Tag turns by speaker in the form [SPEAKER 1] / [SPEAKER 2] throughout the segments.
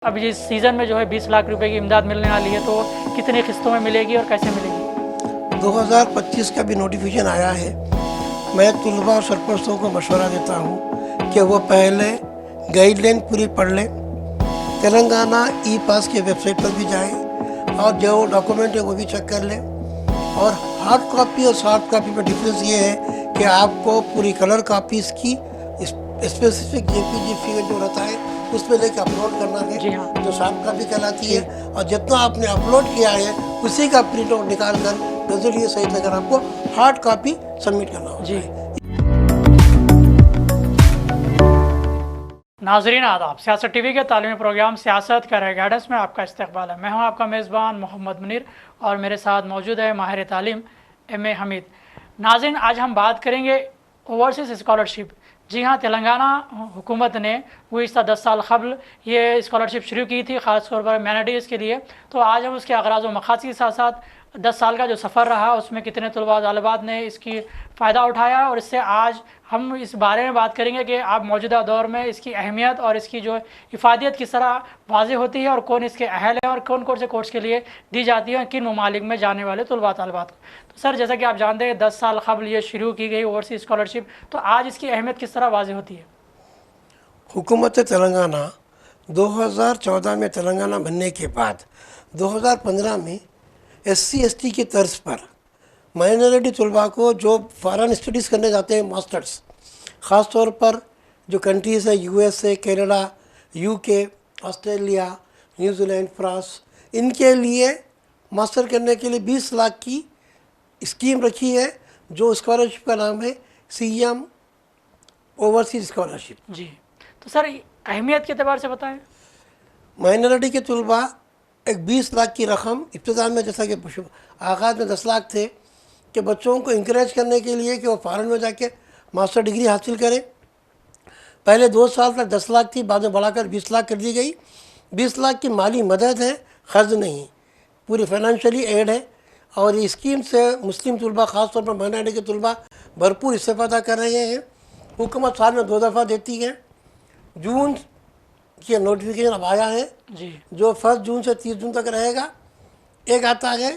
[SPEAKER 1] अभी इस सीज़न में जो है 20 लाख रुपए की इमदाद मिलने वाली है, तो कितनी किस्तों में मिलेगी और कैसे मिलेगी?
[SPEAKER 2] 2025 का भी नोटिफिकेशन आया है। मैं तलबा और सरपरस्तों को मशवरा देता हूँ कि वो पहले गाइडलाइन पूरी पढ़ लें, तेलंगाना ई पास के वेबसाइट पर भी जाएं और जो डॉक्यूमेंट है वो भी चेक कर लें। और हार्ड कॉपी और सॉफ्ट कॉपी में डिफरेंस ये है कि आपको पूरी कलर कॉपीज़ की स्पेसिफिक जेपीजी फील जो रहता है उसमें लेके अपलोड करना है,
[SPEAKER 1] जी हाँ।
[SPEAKER 2] जो सॉफ्ट कॉपी कहलाती है। और जितना आपने अपलोड किया है उसी का प्रिंट आउट निकाल कर नजर ये सही लगकर आपको हार्ड कॉपी सबमिट करना होगा।
[SPEAKER 1] जी। नाजरीन आदाब, सियासत टीवी के तालीमी प्रोग्राम सियासत का गाइडेंस में आपका इस्तकबाल है। मैं हूं आपका मेज़बान मोहम्मद मुनीर और मेरे साथ मौजूद है माहिर तालीम M.A. हमीद। नाज़रीन, आज हम बात करेंगे ओवरसीज़ स्कॉलरशिप। जी हाँ, तेलंगाना हुकूमत ने गुज़िश्ता 10 साल कबल ये स्कॉलरशिप शुरू की थी, ख़ास तौर पर माइनॉरिटीज़ के लिए। तो आज हम उसके अगराज़ व मक़ासद के साथ साथ 10 साल का जो सफ़र रहा उसमें कितने तलबा तालिबात ने इसकी फ़ायदा उठाया, और इससे आज हम इस बारे में बात करेंगे कि आप मौजूदा दौर में इसकी अहमियत और इसकी जो इफ़ादियत किस तरह वाज़ेह होती है और कौन इसके अहल है और कौन कौन से कोर्स के लिए दी जाती है, किन ममालिक में जाने वाले तलबा तालिबात को। तो सर, जैसा कि आप जानते हैं 10 साल कबल ये शुरू की गई ओवरसीज़ स्कॉलरशिप, तो आज इसकी अहमियत किस तरह वाज़ेह होती है?
[SPEAKER 2] हुकूमत तेलंगाना 2014 में तेलंगाना बनने के बाद 2015 में SC/ST की तर्ज पर माइनॉरिटी तलबा को जो फॉरेन स्टडीज़ करने जाते हैं मास्टर्स, ख़ास तौर पर जो कंट्रीज़ है USA, Canada, UK, Australia, New Zealand, France, इनके लिए मास्टर करने के लिए 20 लाख की स्कीम रखी है, जो स्कॉलरशिप का नाम है CM ओवरसीज स्कॉलरशिप।
[SPEAKER 1] जी, तो सर अहमियत के अतबार से बताएं।
[SPEAKER 2] माइनॉरिटी के तलबा एक 20 लाख की रकम इब्तिदा में, जैसा कि आगाज़ में 10 लाख थे, कि बच्चों को इंकरेज करने के लिए कि वो फ़ॉरेन में जाके मास्टर डिग्री हासिल करें। पहले 2 साल तक 10 लाख थी, बाद में बढ़ाकर 20 लाख कर दी गई। 20 लाख की माली मदद है, ख़र्च नहीं, पूरी फाइनेंशियली एड है। और ये स्कीम से मुस्लिम तलबा, ख़ास तौर पर माइनॉरिटी के तलबा भरपूर इस्तेफ़ादा कर रहे हैं। हुकूमत साल में 2 दफ़ा देती है। जून के नोटिफिकेशन अब आया है
[SPEAKER 1] जी,
[SPEAKER 2] जो 1 जून से 30 जून तक रहेगा। एक आता है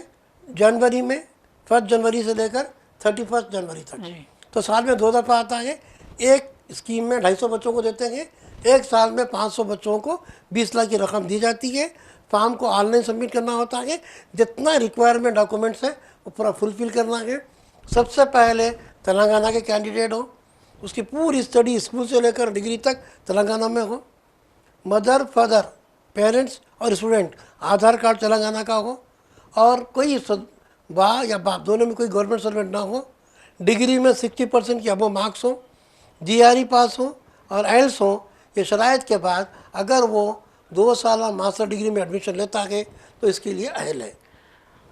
[SPEAKER 2] जनवरी में, 1 जनवरी से लेकर 31 जनवरी तक।
[SPEAKER 1] जी,
[SPEAKER 2] तो साल में 2 दफ़ा आता है। एक स्कीम में 250 बच्चों को देते हैं, एक साल में 500 बच्चों को 20 लाख की रकम दी जाती है। फॉर्म को ऑनलाइन सबमिट करना होता है, जितना रिक्वायरमेंट डॉक्यूमेंट्स है वो पूरा फुलफ़िल करना है। सबसे पहले तेलंगाना के कैंडिडेट हो, उसकी पूरी स्टडी स्कूल से लेकर डिग्री तक तेलंगाना में हो। मदर फादर, पेरेंट्स और स्टूडेंट आधार कार्ड तेलंगाना का हो, और कोई बा या बाप दोनों में कोई गवर्नमेंट सर्वेंट ना हो। डिग्री में 60% की अबो मार्क्स हो, GRE पास हो और IELTS हो। ये शराइत के बाद अगर वो 2 साल मास्टर डिग्री में एडमिशन लेता है तो इसके लिए अहल है।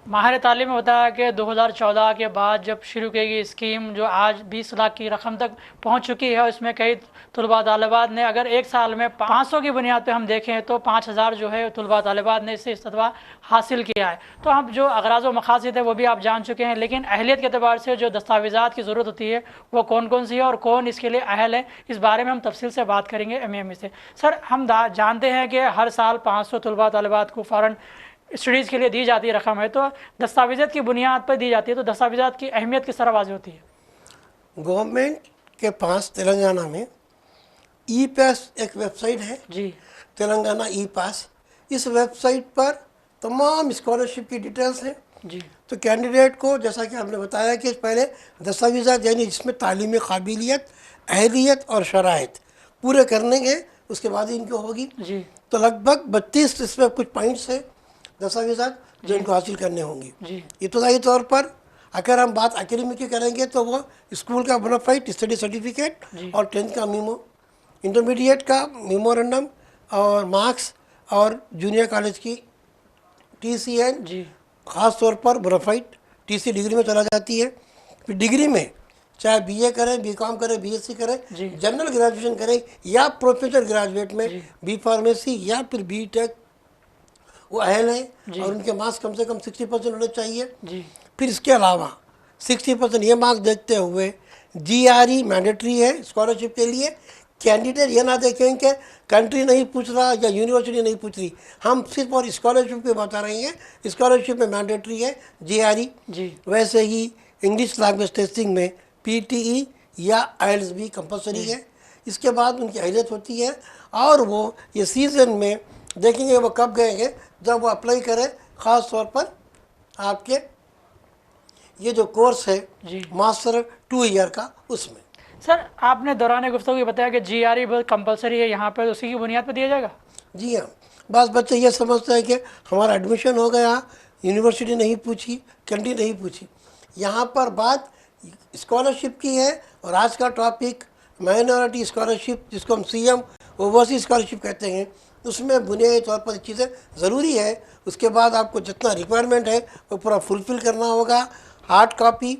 [SPEAKER 1] माहिर तालीम ने बताया कि 2014 के बाद जब शुरू की गई स्कीम जो आज 20 लाख की रकम तक पहुंच चुकी है, उसमें कई तलबा तालिबात ने, अगर एक साल में 500 की बुनियाद पे हम देखें तो 5000 जो है तलबा तालिबात ने इससे इस्तिफ़ा हासिल किया है। तो हम जो अगराज़ व मक़ासिद है वो भी आप जान चुके हैं, लेकिन अहलियत के अतबार से जो दस्तावेज़ात की ज़रूरत होती है वो कौन कौन सी है और कौन इसके लिए अहल है, इस बारे में हम तफसील से बात करेंगे M.A. से। सर, हम जानते हैं कि हर साल 500 तलबा तालिबात को फ़ौरन स्टडीज़ के लिए दी जाती है रकम है, तो दस्तावेज़ात की बुनियाद पर दी जाती है, तो दस्तावेज़ात की अहमियत किस तरह वाज़ेह होती है?
[SPEAKER 2] गवर्नमेंट के पास तेलंगाना में ई पास एक वेबसाइट है,
[SPEAKER 1] जी,
[SPEAKER 2] तेलंगाना ई पास। इस वेबसाइट पर तमाम स्कॉलरशिप की डिटेल्स हैं।
[SPEAKER 1] जी,
[SPEAKER 2] तो कैंडिडेट को, जैसा कि हमने बताया कि पहले दस्तावेज़ात यानी जिसमें तालीमी काबिलियत, अहलियत और शराइत पूरे करने के, उसके बाद ही इनको होगी।
[SPEAKER 1] जी,
[SPEAKER 2] तो लगभग 32 इसमें कुछ पॉइंट्स है दस्तावेज़ात जो इनको हासिल करने होंगे।
[SPEAKER 1] जी,
[SPEAKER 2] इब्तदाई तौर पर अगर हम बात एकेडमिक की करेंगे तो वो स्कूल का बोनाफाइड स्टडी सर्टिफिकेट
[SPEAKER 1] जी,
[SPEAKER 2] और 10th का मीमो, इंटरमीडिएट का मेमोरेंडम और मार्क्स, और जूनियर कॉलेज की TCN,
[SPEAKER 1] जी,
[SPEAKER 2] ख़ास तौर पर बोनाफाइड TC डिग्री में चला जाती है। फिर डिग्री में चाहे BA करें, BCom करें, BSc करें,
[SPEAKER 1] जी,
[SPEAKER 2] जनरल ग्रेजुएशन करें या प्रोफेशनल ग्रेजुएट में
[SPEAKER 1] जी,
[SPEAKER 2] B फार्मेसी या फिर B.Tech, वो अहल है।
[SPEAKER 1] जी,
[SPEAKER 2] और उनके मार्क्स कम से कम 60% होने चाहिए।
[SPEAKER 1] जी,
[SPEAKER 2] फिर इसके अलावा 60% ये मार्क्स देखते हुए GRE मैंडेटरी है स्कॉलरशिप के लिए। कैंडिडेट ये ना देखें कि कंट्री नहीं पूछ रहा या यूनिवर्सिटी नहीं पूछ रही, हम सिर्फ और स्कॉलरशिप पे बता रहे हैं। स्कॉलरशिप में मैंडेटरी है GRE,
[SPEAKER 1] जी
[SPEAKER 2] वैसे ही इंग्लिश लैंग्वेज टेस्टिंग में PTE या IELTS भी कंपलसरी है। इसके बाद उनकी अहलियत होती है और वो ये सीज़न में देखेंगे वो कब गएंगे, जब वो अप्लाई करें, ख़ास तौर पर आपके ये जो कोर्स है
[SPEAKER 1] जी
[SPEAKER 2] मास्टर 2 ईयर का, उसमें।
[SPEAKER 1] सर, आपने दौरान गुफ्तगू ये बताया कि GRE बहुत कंपलसरी है यहाँ पर, उसी की बुनियाद पर दिया जाएगा?
[SPEAKER 2] जी हाँ, बस बच्चे ये समझते हैं कि हमारा एडमिशन हो गया, यूनिवर्सिटी नहीं पूछी, कंट्री नहीं पूछी। यहाँ पर बात स्कॉलरशिप की है और आज का टॉपिक माइनॉरिटी स्कॉलरशिप, जिसको हम CM ओवरसीज स्कॉलरशिप कहते हैं, उसमें बुनियादी तौर पर चीज़ें ज़रूरी है। उसके बाद आपको जितना रिक्वायरमेंट है वो पूरा फुलफ़िल करना होगा। हार्ड कॉपी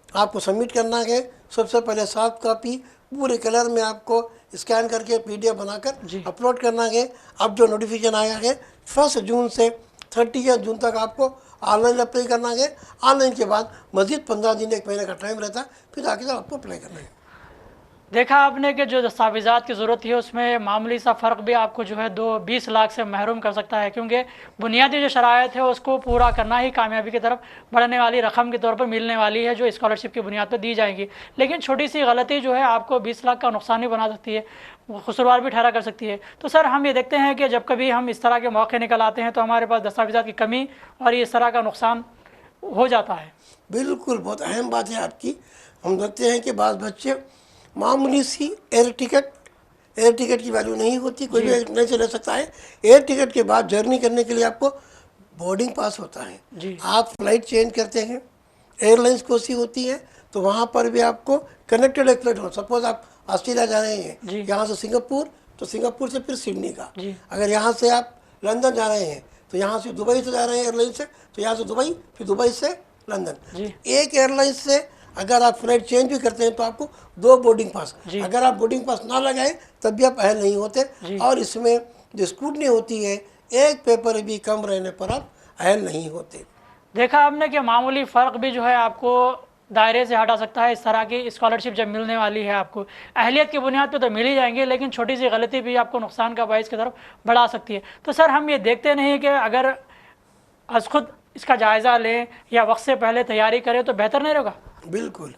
[SPEAKER 2] आपको सबमिट करना है, सबसे पहले सॉफ्ट कॉपी पूरे कलर में आपको स्कैन करके PDF बनाकर अपलोड करना है। अब जो नोटिफिकेशन आया है 1 जून से 30 जून तक आपको ऑनलाइन अप्लाई करना है। ऑनलाइन के बाद मज़ीद 15 दिन 1 महीने का टाइम रहता है, फिर आगे जब आपको अप्लाई करना है।
[SPEAKER 1] देखा आपने कि जो दस्तावेज़ात की ज़रूरत है उसमें मामूली सा फ़र्क भी आपको जो है 20 लाख से महरूम कर सकता है, क्योंकि बुनियादी जो शराइत है उसको पूरा करना ही कामयाबी की तरफ बढ़ने वाली रकम के तौर पर मिलने वाली है, जो स्कॉलरशिप की बुनियाद पर दी जाएगी। लेकिन छोटी सी गलती जो है आपको 20 लाख का नुकसान भी बना सकती है, कसूरवार भी ठहरा कर सकती है। तो सर, हम ये देखते हैं कि जब कभी हम इस तरह के मौके निकल आते हैं तो हमारे पास दस्तावेज़ात की कमी और इस तरह का नुकसान हो जाता है।
[SPEAKER 2] बिल्कुल, बहुत अहम बात है आपकी। हम देखते हैं कि बाज़ बच्चे मामूली सी एयर टिकट की वैल्यू नहीं होती, कोई भी नहीं से ले सकता है। एयर टिकट के बाद जर्नी करने के लिए आपको बोर्डिंग पास होता है।
[SPEAKER 1] जी
[SPEAKER 2] आप फ्लाइट चेंज करते हैं, एयरलाइंस कौन सी होती है, तो वहाँ पर भी आपको कनेक्टेड एक फ्लाइट हो। सपोज आप ऑस्ट्रेलिया जा रहे
[SPEAKER 1] जी।
[SPEAKER 2] हैं, यहाँ से सिंगापुर, तो सिंगापुर से फिर सिडनी का।
[SPEAKER 1] जी
[SPEAKER 2] अगर यहाँ से आप लंदन जा रहे हैं तो यहाँ से दुबई से जा रहे हैं एयरलाइन से, तो यहाँ से दुबई, फिर दुबई से लंदन।
[SPEAKER 1] जी
[SPEAKER 2] एक एयरलाइन से अगर आप फ्लाइट चेंज भी करते हैं तो आपको 2 बोर्डिंग पास।
[SPEAKER 1] जी।
[SPEAKER 2] अगर आप बोर्डिंग पास ना लगाएं तब भी आप अहल नहीं होते।
[SPEAKER 1] जी।
[SPEAKER 2] और इसमें जो स्क्रूटनी होती है, एक पेपर भी कम रहने पर आप अहल नहीं होते।
[SPEAKER 1] देखा आपने कि मामूली फ़र्क भी जो है आपको दायरे से हटा सकता है। इस तरह की स्कॉलरशिप जब मिलने वाली है आपको, अहलियत की बुनियाद पे तो मिल ही जाएंगे, लेकिन छोटी सी गलती भी आपको नुकसान का बायस की तरफ बढ़ा सकती है। तो सर, हम ये देखते नहीं कि अगर अज खुद इसका जायज़ा लें या वक्त से पहले तैयारी करें तो बेहतर नहीं रहेगा?
[SPEAKER 2] बिल्कुल,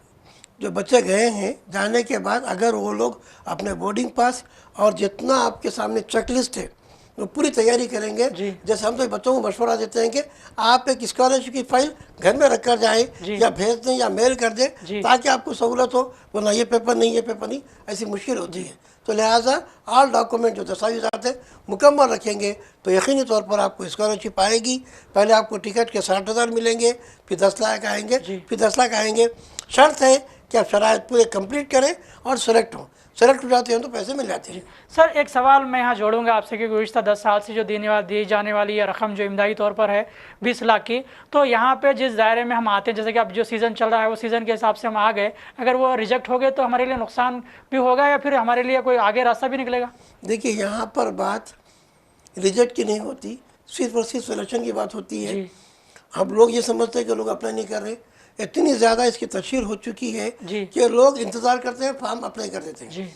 [SPEAKER 2] जो बच्चे गए हैं जाने के बाद अगर वो लोग अपने बोर्डिंग पास और जितना आपके सामने चेकलिस्ट है वो पूरी तैयारी करेंगे।
[SPEAKER 1] जी।
[SPEAKER 2] जैसे हम तो बच्चों को मशवरा देते हैं कि आप एक स्कॉलरशिप की फाइल घर में रख कर जाएँ
[SPEAKER 1] जी।
[SPEAKER 2] या भेज दें या मेल कर
[SPEAKER 1] जी।
[SPEAKER 2] दें, ताकि आपको सहूलत हो, वरना ये पेपर नहीं, ये पेपर नहीं, ऐसी मुश्किल होती है। तो लिहाजा ऑल डॉक्यूमेंट जो दस्तावेज़ात है मुकम्मल रखेंगे तो यकीनी तौर पर आपको स्कॉलरशिप आएगी। पहले आपको टिकट के 60,000 मिलेंगे, फिर 10 लाख आएंगे, फिर 10 लाख आएंगे। शर्त है कि आप शराइत पूरे कंप्लीट करें और सेलेक्ट हो जाते हैं तो पैसे मिल जाते हैं।
[SPEAKER 1] सर, एक सवाल मैं यहाँ जोड़ूंगा आपसे कि गुज़िश्ता 10 साल से जो दी जाने वाली ये रकम जो इमदादी तौर पर है 20 लाख की, तो यहाँ पे जिस दायरे में हम आते हैं, जैसे कि अब जो सीज़न चल रहा है वो सीज़न के हिसाब से हम आ गए, अगर वो रिजेक्ट हो गए तो हमारे लिए नुकसान भी होगा या फिर हमारे लिए कोई आगे रास्ता भी निकलेगा?
[SPEAKER 2] देखिए, यहाँ पर बात रिजेक्ट की नहीं होती, सिर्फ और सिर्फ सिलेक्शन की बात होती है।
[SPEAKER 1] जी
[SPEAKER 2] अब लोग ये समझते हैं कि लोग अप्लाई नहीं कर रहे। इतनी ज़्यादा इसकी तशहीर हो चुकी है
[SPEAKER 1] जी
[SPEAKER 2] कि लोग इंतज़ार करते हैं, फॉर्म अप्लाई कर देते हैं।
[SPEAKER 1] जी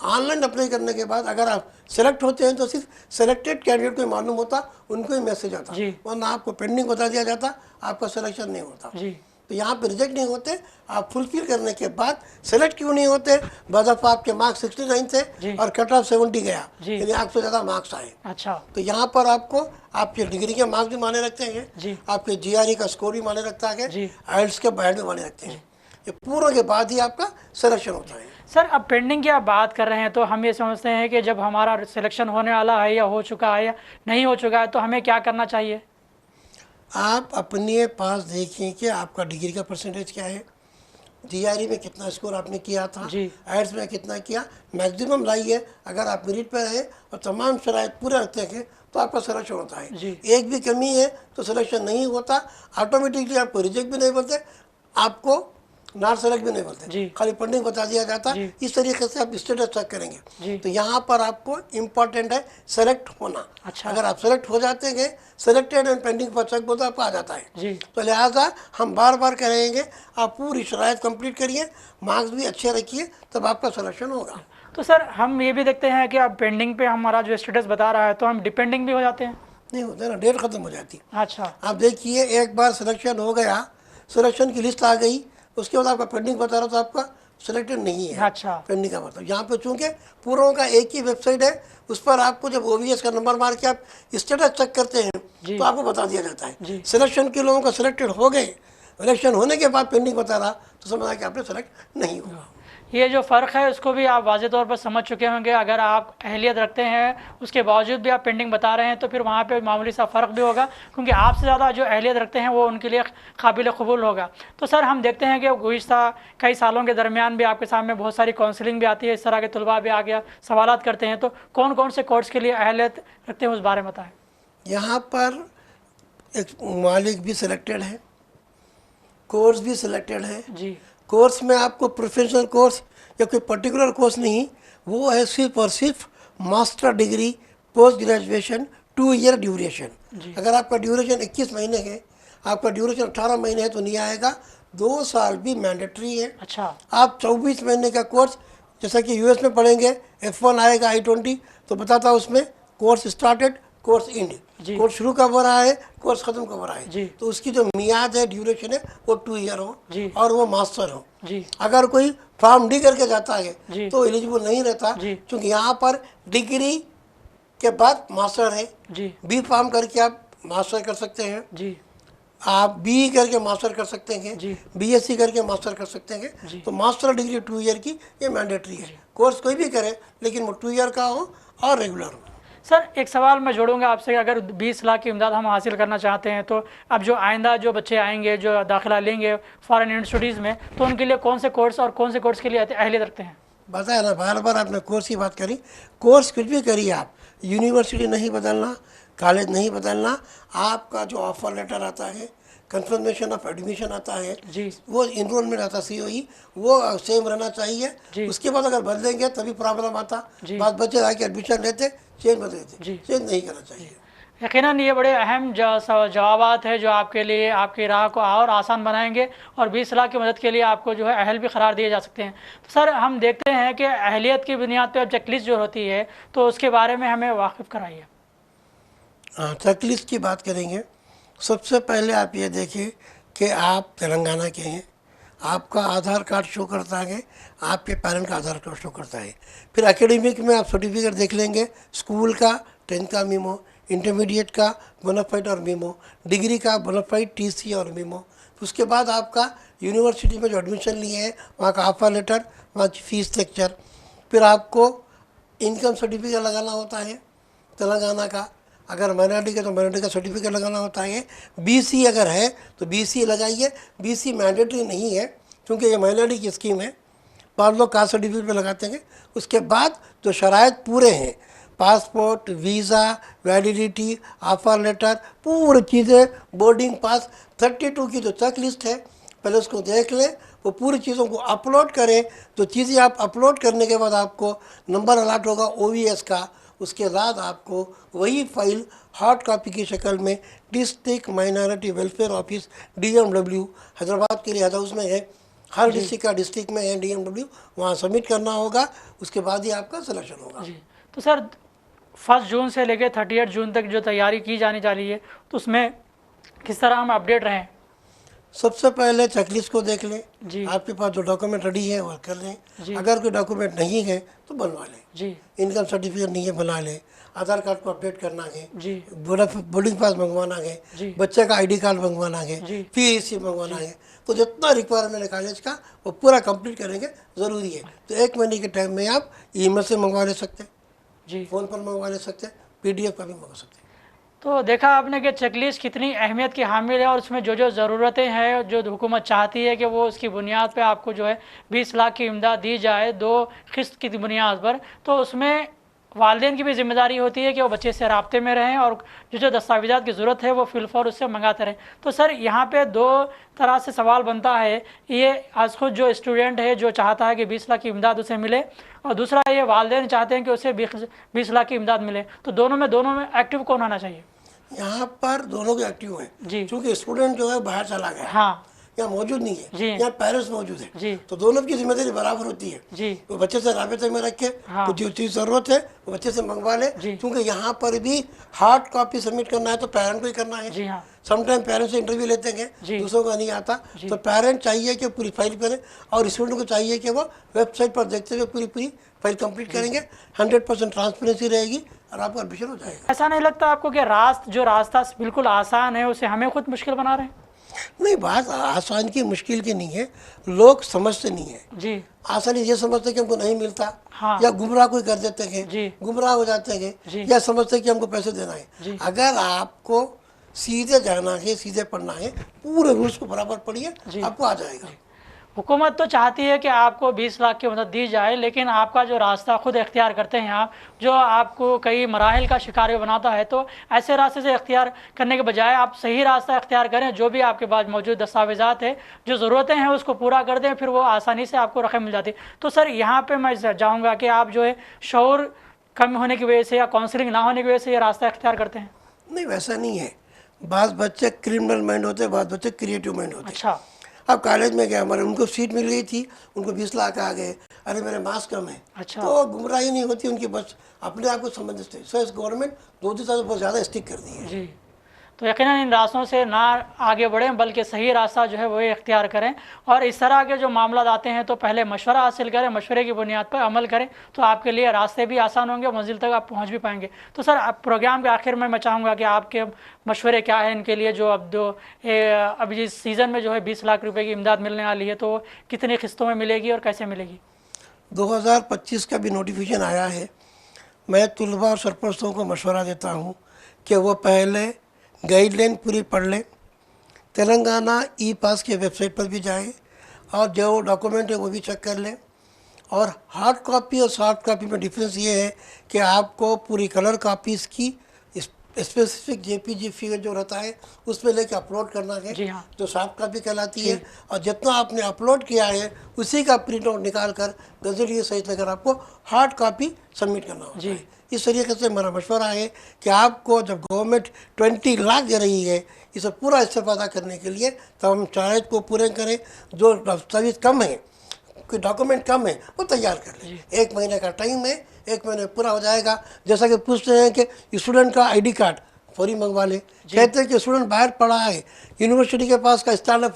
[SPEAKER 2] ऑनलाइन अप्लाई करने के बाद अगर आप सेलेक्ट होते हैं तो सिर्फ सेलेक्टेड कैंडिडेट को ही मालूम होता, उनको ही मैसेज आता,
[SPEAKER 1] जी।
[SPEAKER 2] वरना आपको पेंडिंग बता दिया जाता, आपका सिलेक्शन नहीं होता।
[SPEAKER 1] जी
[SPEAKER 2] तो यहाँ पे रिजेक्ट नहीं होते, आप फुलफिल करने के बाद सेलेक्ट क्यों नहीं होते? बदफ़ा आपके मार्क्स 69 थे
[SPEAKER 1] जी।
[SPEAKER 2] और कट ऑफ 70 गया,
[SPEAKER 1] जी।
[SPEAKER 2] यानी 800 ज़्यादा मार्क्स आए।
[SPEAKER 1] अच्छा
[SPEAKER 2] तो यहाँ पर आपको आपके डिग्री के मार्क्स भी माने रखते हैं,
[SPEAKER 1] जी
[SPEAKER 2] आपके GRE का स्कोर भी माने रखता है,
[SPEAKER 1] जी।
[SPEAKER 2] IELTS के बैंड भी माने रखते हैं। ये पूरों के बाद ही आपका सिलेक्शन होता है।
[SPEAKER 1] सर, अब पेंडिंग की आप बात कर रहे हैं तो हम ये समझते हैं कि जब हमारा सिलेक्शन होने वाला है या हो चुका है या नहीं हो चुका है तो हमें क्या करना चाहिए?
[SPEAKER 2] आप अपने पास देखें कि आपका डिग्री का परसेंटेज क्या है, GRE में कितना स्कोर आपने किया था,
[SPEAKER 1] जी।
[SPEAKER 2] IELTS में कितना किया, मैक्सिमम लाइए। अगर आप मेरिट पर हैं और तमाम शराइत पूरे रखते हैं तो आपका सिलेक्शन होता है।
[SPEAKER 1] जी।
[SPEAKER 2] एक भी कमी है तो सिलेक्शन नहीं होता, ऑटोमेटिकली आपको रिजेक्ट भी नहीं बोलते, आपको नॉट सेलेक्ट भी नहीं
[SPEAKER 1] जी।
[SPEAKER 2] बोलते, खाली पेंडिंग बता दिया जाता है।
[SPEAKER 1] जी।
[SPEAKER 2] इस तरीके से आप स्टेटस चेक
[SPEAKER 1] जी।
[SPEAKER 2] करेंगे। तो यहाँ पर आपको इम्पॉर्टेंट है सेलेक्ट होना।
[SPEAKER 1] अच्छा।
[SPEAKER 2] अगर आप सेलेक्ट हो जाते हैं, सेलेक्टेड एंड पेंडिंग पर चेक बोलता आपको आ जाता है।
[SPEAKER 1] जी
[SPEAKER 2] तो लिहाजा हम बार बार कहेंगे आप पूरी शराइत कंप्लीट करिए, मार्क्स भी अच्छे रखिए, तब आपका सिलेक्शन होगा।
[SPEAKER 1] तो सर हम ये भी देखते हैं कि अब पेंडिंग पे हमारा जो स्टेटस बता रहा है तो हम डिपेंडिंग भी हो जाते हैं।
[SPEAKER 2] नहीं होता ना, डेट ख़त्म हो जाती।
[SPEAKER 1] अच्छा।
[SPEAKER 2] आप देखिए, एक बार सिलेक्शन हो गया, सिलेक्शन की लिस्ट आ गई, उसके बाद आपका पेंडिंग बता रहा, तो आपका सिलेक्टेड नहीं है।
[SPEAKER 1] अच्छा।
[SPEAKER 2] पेंडिंग का मतलब यहाँ पे चूंकि पूरों का एक ही वेबसाइट है, उस पर आपको जब OVS का नंबर मार के आप स्टेटस चेक करते हैं
[SPEAKER 1] जी।
[SPEAKER 2] तो आपको बता दिया जाता है।
[SPEAKER 1] जी।
[SPEAKER 2] सिलेक्शन के लोगों का सिलेक्टेड हो गए, इलेक्शन होने के बाद पेंडिंग बता रहा, तो समझा कि आपने सेलेक्ट नहीं हुआ।
[SPEAKER 1] ये जो फ़र्क है उसको भी आप वाज़े तौर पर समझ चुके होंगे। अगर आप अहलियत रखते हैं उसके बावजूद भी आप पेंडिंग बता रहे हैं तो फिर वहाँ पे मामूली सा फ़र्क भी होगा, क्योंकि आपसे ज़्यादा जो अहलियत रखते हैं वो उनके लिए काबिल कबूल होगा। तो सर हम देखते हैं कि गुज़िश्ता कई सालों के दरमियान भी आपके सामने बहुत सारी काउंसलिंग भी आती है, इस तरह के तलबा भी आ गया सवालात करते हैं, तो कौन कौन से कोर्स के लिए अहलियत रखते हैं उस बारे में बताएँ।
[SPEAKER 2] यहाँ पर एक मालिक भी सिलेक्टेड है, कोर्स भी सिलेक्टेड है।
[SPEAKER 1] जी।
[SPEAKER 2] कोर्स में आपको प्रोफेशनल कोर्स या कोई पर्टिकुलर कोर्स नहीं, वो है सिर्फ और सिर्फ master degree post graduation 2 year duration. अगर आपका ड्यूरेशन 21 महीने है, आपका ड्यूरेशन 18 महीने है तो नहीं आएगा, 2 साल भी मैंडेटरी है।
[SPEAKER 1] अच्छा।
[SPEAKER 2] आप 24 महीने का कोर्स, जैसा कि US में पढ़ेंगे, F1 आएगा I-20 तो बताता उसमें कोर्स स्टार्टेड, कोर्स इंड,
[SPEAKER 1] जी।
[SPEAKER 2] कोर्स शुरू कब हो रहा है, कोर्स खत्म कब हो रहा
[SPEAKER 1] जी।
[SPEAKER 2] है। तो उसकी जो मियाद है, ड्यूरेशन है, वो 2 ईयर हो
[SPEAKER 1] जी।
[SPEAKER 2] और वो मास्टर हो।
[SPEAKER 1] जी।
[SPEAKER 2] अगर कोई फॉर्म डी करके जाता है
[SPEAKER 1] जी।
[SPEAKER 2] तो एलिजिबल नहीं रहता,
[SPEAKER 1] जी।
[SPEAKER 2] क्योंकि यहाँ पर डिग्री के बाद मास्टर है।
[SPEAKER 1] जी।
[SPEAKER 2] बी फार्म करके आप मास्टर कर सकते हैं,
[SPEAKER 1] जी।
[SPEAKER 2] आप BE करके मास्टर कर सकते हैं,
[SPEAKER 1] जी।
[SPEAKER 2] BSc करके मास्टर कर सकते हैं।
[SPEAKER 1] जी।
[SPEAKER 2] तो मास्टर डिग्री 2 ईयर की ये मैंडेटरी है। कोर्स कोई भी करे लेकिन वो 2 ईयर का हो और रेगुलर हो।
[SPEAKER 1] सर एक सवाल मैं जोड़ूंगा आपसे कि अगर 20 लाख की इमदाद हम हासिल करना चाहते हैं तो अब जो आइंदा जो बच्चे आएंगे जो दाखिला लेंगे फॉरेन यूनिवर्सिटीज़ में, तो उनके लिए कौन से कोर्स और कौन से कोर्स के लिए अहलियत रखते हैं।
[SPEAKER 2] बताया ना, बार बार आपने कोर्स की बात करी। कोर्स कुछ भी करिए आप, यूनिवर्सिटी नहीं बदलना, कॉलेज नहीं बदलना, आपका जो ऑफर लेटर आता है, कंफर्मेशन ऑफ एडमिशन आता है,
[SPEAKER 1] जी।
[SPEAKER 2] वो इनरोलमेंट आता है COE, वो सेम रहना चाहिए।
[SPEAKER 1] जी।
[SPEAKER 2] उसके बाद अगर बदलेंगे तभी प्रॉब्लम आता।
[SPEAKER 1] जी।
[SPEAKER 2] बाद बच्चे आके एडमिशन लेते, चेंज बदल देते,
[SPEAKER 1] जी।
[SPEAKER 2] चेंज नहीं करना चाहिए।
[SPEAKER 1] यकीनन ये बड़े अहम जवाबात है जो आपके लिए आपकी राह को और आसान बनाएंगे और 20 लाख की मदद के लिए आपको जो है अहल भी करार दिए जा सकते हैं। तो सर हम देखते हैं कि अहलियत की बुनियाद पर अब चेकलिस्ट जो होती है तो उसके बारे में हमें वाकिफ़ कराइए।
[SPEAKER 2] हाँ, चेकलिस्ट की बात करेंगे। सबसे पहले आप ये देखिए कि आप तेलंगाना के हैं, आपका आधार कार्ड शो करता है, आपके पेरेंट का आधार कार्ड शो करता है। फिर एकेडमिक में आप सर्टिफिकेट देख लेंगे, स्कूल का 10th का मीमो, इंटरमीडिएट का बोनाफाइड और मीमो, डिग्री का बोनाफाइड TC और मीमो। उसके बाद आपका यूनिवर्सिटी में जो एडमिशन लिए हैं वहाँ का ऑफर लेटर, वहाँ की फीस स्ट्रक्चर। फिर आपको इनकम सर्टिफिकेट लगाना होता है तेलंगाना का, अगर माइनॉरिटी का तो माइनॉरिटी का सर्टिफिकेट लगाना होता है। BC अगर है तो BC लगाइए। BC मैंडेटरी नहीं है क्योंकि ये माइनॉरिटी की स्कीम है, बाद लोग कास्ट सर्टिफिकेट पे लगाते हैं। उसके बाद जो शराइत पूरे हैं, passport, visa, validity, offer letter, पूरी चीज़ें, बोर्डिंग पास, 32 की जो चेक लिस्ट है पहले उसको देख लें, वो पूरी चीज़ों को अपलोड करें। तो चीज़ें आप अपलोड करने के बाद आपको नंबर अलॉट होगा OVS का, उसके बाद आपको वही फाइल हार्ड कॉपी की शक्ल में district minority welfare office DMW, Hyderabad के लिए हाउस में है, हर डिस्ट्रिक्ट का डिस्ट्रिक्ट में है DMW, वहाँ सबमिट करना होगा। उसके बाद ही आपका सिलेक्शन होगा।
[SPEAKER 1] जी। तो सर 1 जून से लेकर 30 जून तक जो तैयारी की जानी चाहिए तो उसमें किस तरह हम अपडेट रहें।
[SPEAKER 2] सबसे पहले चेकलिस्ट को देख लें,
[SPEAKER 1] जी।
[SPEAKER 2] आपके पास जो डॉक्यूमेंट रेडी है वो कर
[SPEAKER 1] जी।
[SPEAKER 2] लें। अगर कोई डॉक्यूमेंट नहीं है तो बनवा लें।
[SPEAKER 1] जी।
[SPEAKER 2] इनकम सर्टिफिकेट नहीं है बना लें, आधार कार्ड को अपडेट करना है,
[SPEAKER 1] जी।
[SPEAKER 2] बोर्डिंग पास मंगवाना है,
[SPEAKER 1] जी।
[SPEAKER 2] बच्चे का ID कार्ड मंगवाना है,
[SPEAKER 1] जी।
[SPEAKER 2] PAC मंगवाना है। तो जितना रिक्वायरमेंट है कॉलेज का वो पूरा कंप्लीट करेंगे, ज़रूरी है। तो 1 महीने के टाइम में आप ईमेल से मंगवा ले सकते हैं,
[SPEAKER 1] जी।
[SPEAKER 2] फ़ोन पर मंगवा ले सकते हैं, PDF का भी मंगवा सकते हैं।
[SPEAKER 1] तो देखा आपने कि चेकलिस्ट कितनी अहमियत की हामिल है और उसमें जो जो ज़रूरतें हैं जो हुकूमत चाहती है कि वो उसकी बुनियाद पे आपको जो है 20 लाख की इमदाद दी जाए 2 किस्त की बुनियाद पर, तो उसमें वालिदैन की भी जिम्मेदारी होती है कि वो बच्चे से राब्ते में रहें और जो जो दस्तावेज़ात की ज़रूरत है वो फिलफौर उससे मंगाते रहें। तो सर यहाँ पे 2 तरह से सवाल बनता है, ये आज खुद जो स्टूडेंट है जो चाहता है कि 20 लाख की इमदाद उसे मिले, और दूसरा ये वालिदैन चाहते हैं कि उसे 20 लाख की इमदाद मिले। तो दोनों में एक्टिव कौन होना चाहिए।
[SPEAKER 2] यहाँ पर दोनों के एक्टिव हैं
[SPEAKER 1] जी।
[SPEAKER 2] क्योंकि स्टूडेंट जो है बाहर चला गया,
[SPEAKER 1] हाँ।
[SPEAKER 2] यहाँ मौजूद नहीं
[SPEAKER 1] जी।
[SPEAKER 2] है, यहाँ पेरेंट्स मौजूद है,
[SPEAKER 1] जी।
[SPEAKER 2] तो दोनों की जिम्मेदारी बराबर होती है।
[SPEAKER 1] जी।
[SPEAKER 2] वो बच्चे से राबते में रख के
[SPEAKER 1] हाँ।
[SPEAKER 2] कुछ जो चीज़ ज़रूरत है वो बच्चे से मंगवा ले,
[SPEAKER 1] जी।
[SPEAKER 2] क्योंकि यहाँ पर भी हार्ड कॉपी सबमिट करना है तो पेरेंट को ही करना है।
[SPEAKER 1] जी हाँ।
[SPEAKER 2] समटाइम पेरेंट्स से इंटरव्यू लेते
[SPEAKER 1] जी।
[SPEAKER 2] हैं, दूसरों का नहीं आता, तो पेरेंट चाहिए कि पूरी फाइल करें और स्टूडेंट को चाहिए कि वो वेबसाइट पर देखते हुए पूरी फाइल कंप्लीट करेंगे। 100% ट्रांसपेरेंसी रहेगी और आपका एडमिशन हो जाएगा।
[SPEAKER 1] ऐसा नहीं लगता आपको कि रास्ता बिल्कुल आसान है, उसे हमें खुद मुश्किल बना रहे हैं?
[SPEAKER 2] नहीं, बात आसान की मुश्किल की नहीं है, लोग समझते नहीं है।
[SPEAKER 1] जी।
[SPEAKER 2] आसानी ये समझते हैं कि हमको नहीं मिलता,
[SPEAKER 1] हाँ।
[SPEAKER 2] या गुमराह कोई कर देते हैं,
[SPEAKER 1] जी।
[SPEAKER 2] गुमराह हो जाते
[SPEAKER 1] जी।
[SPEAKER 2] हैं, या समझते हैं कि हमको पैसे देना
[SPEAKER 1] जी।
[SPEAKER 2] है। अगर आपको सीधे जाना है, सीधे पढ़ना है, पूरे रूल्स को बराबर पढ़िए, आपको आ जाएगा।
[SPEAKER 1] हुकूमत तो चाहती है कि आपको 20 लाख की मदद दी जाए, लेकिन आपका जो रास्ता खुद इख्तियार करते हैं आप, जो आपको कई मराहिल का शिकार बनाता है, तो ऐसे रास्ते से इख्तियार करने के बजाय आप सही रास्ता इख्तियार करें। जो भी आपके पास मौजूद दस्तावेज़ात है, जो ज़रूरतें हैं, उसको पूरा कर दें, फिर वो आसानी से आपको रकम मिल जाती है। तो सर यहाँ पर मैं चाहूँगा कि आप जो है शऊर कम होने की वजह से या काउंसलिंग ना होने की वजह से ये रास्ता इख्तियार करते हैं?
[SPEAKER 2] नहीं, वैसा नहीं है। बात बच्चे क्रिमिनल माइंड होते हैं, बात बच्चे क्रिएटिव माइंड होते हैं।
[SPEAKER 1] अच्छा।
[SPEAKER 2] अब कॉलेज में गया, हमारे उनको सीट मिल गई थी, उनको 20 लाख आ गए, अरे मेरे मार्क्स कम है।
[SPEAKER 1] अच्छा।
[SPEAKER 2] तो गुमराही नहीं होती उनकी, बस अपने आप को समझते। सो इस गवर्नमेंट 2-3 साल बहुत ज़्यादा स्टिक कर दी है।
[SPEAKER 1] जी। तो यकीनन इन रास्तों से ना आगे बढ़ें, बल्कि सही रास्ता जो है वो इख्तियार करें, और इस तरह के जो मामला आते हैं तो पहले मशवरा हासिल करें, मशवरे की बुनियाद पर अमल करें, तो आपके लिए रास्ते भी आसान होंगे, मंजिल तक आप पहुंच भी पाएंगे। तो सर प्रोग्राम के आखिर में मैं चाहूँगा कि आपके मशवरे क्या है इनके लिए, जो अभी इस सीज़न में जो है 20 लाख रुपये की इमदाद मिलने वाली है, तो कितनी किस्तों में मिलेगी और कैसे मिलेगी?
[SPEAKER 2] 2025 का भी नोटिफिकेशन आया है। मैं तलबा और सरपरस्तों को मशवरा देता हूँ कि वो पहले गाइडलाइन पूरी पढ़ लें, तेलंगाना ई पास के वेबसाइट पर भी जाएं और जो डॉक्यूमेंट है वो भी चेक कर लें। और हार्ड कॉपी और सॉफ्ट कॉपी में डिफरेंस ये है कि आपको पूरी कलर कॉपीज़ की स्पेसिफिक जेपीजी फिगर जो रहता है उसमें लेके अपलोड करना है।
[SPEAKER 1] जी हाँ।
[SPEAKER 2] जो सॉफ्ट कॉपी कहलाती है, और जितना आपने अपलोड किया है उसी का प्रिंट आउट निकाल कर गजट ये सही लेकर आपको हार्ड कॉपी सबमिट करना होता है। इस तरीके से मेरा मशवरा है कि आपको जब गवर्नमेंट 20 लाख दे रही है इसे पूरा इस्तेफादा करने के लिए, तब हम शराइत को पूरे करें। जो दस्तावेज कम है, कोई डॉक्यूमेंट कम है, वो तैयार कर लें। 1 महीने का टाइम है, 1 महीने पूरा हो जाएगा। जैसा कि पूछते हैं कि स्टूडेंट का आईडी कार्ड फौरी मंगवा ले, कहते हैं कि स्टूडेंट बाहर पढ़ा है, यूनिवर्सिटी के पास का स्टैंडर्ड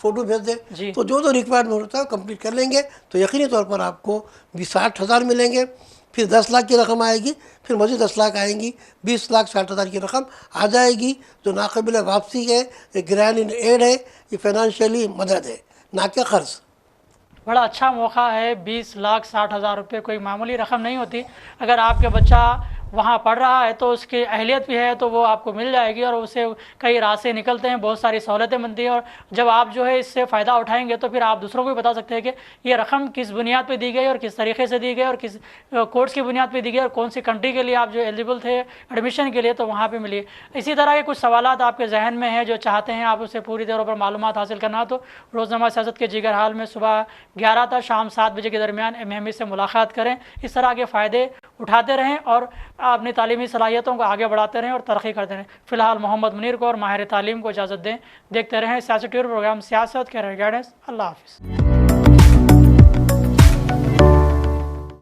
[SPEAKER 2] फोटो भेज दे, तो जो रिक्वायरमेंट होता है कंप्लीट कर लेंगे, तो यकीनी तौर पर आपको 60,000 मिलेंगे। फिर 10 लाख की रकम आएगी, फिर मज़ीद 10 लाख आएंगी, 20 लाख 60,000 की रकम आ जाएगी, जो नाक़ाबिल वापसी है, ये ग्रैंड इन एड है, ये फाइनेंशियली मदद है, ना कि क़र्ज़।
[SPEAKER 1] बड़ा अच्छा मौका है। 20 लाख 60,000 रुपये कोई मामूली रकम नहीं होती। अगर आपके बच्चा वहाँ पढ़ रहा है तो उसकी अहलियत भी है, तो वो आपको मिल जाएगी, और उससे कई रास्ते निकलते हैं, बहुत सारी सहूलतें बनती हैं। और जब आप जो है इससे फ़ायदा उठाएंगे तो फिर आप दूसरों को भी बता सकते हैं कि ये रकम किस बुनियाद पे दी गई और किस तरीके से दी गई और किस कोर्स की बुनियाद पे दी गई और कौन सी कंट्री के लिए आप जो एलिजिबल थे एडमिशन के लिए, तो वहाँ पर मिली। इसी तरह के कुछ सवालात आपके जहन में हैं जो चाहते हैं आप उससे पूरी तौर पर मालूमात हासिल करना, तो रोज़नामा सियासत के जिगर हाल में सुबह 11 था शाम 7 बजे के दरमियान एम से मुलाकात करें। इस तरह के फ़ायदे उठाते रहें और अपनी तालीमी सलाहियतों को आगे बढ़ाते रहें और तरक्की करते रहें। फ़िलहाल मोहम्मद मुनीर को और माहिर तालीम को इजाज़त दें। देखते रहें सियासत टूर प्रोग्राम सियासत कैरियर गाइडेंस। अल्लाह हाफ़िज़।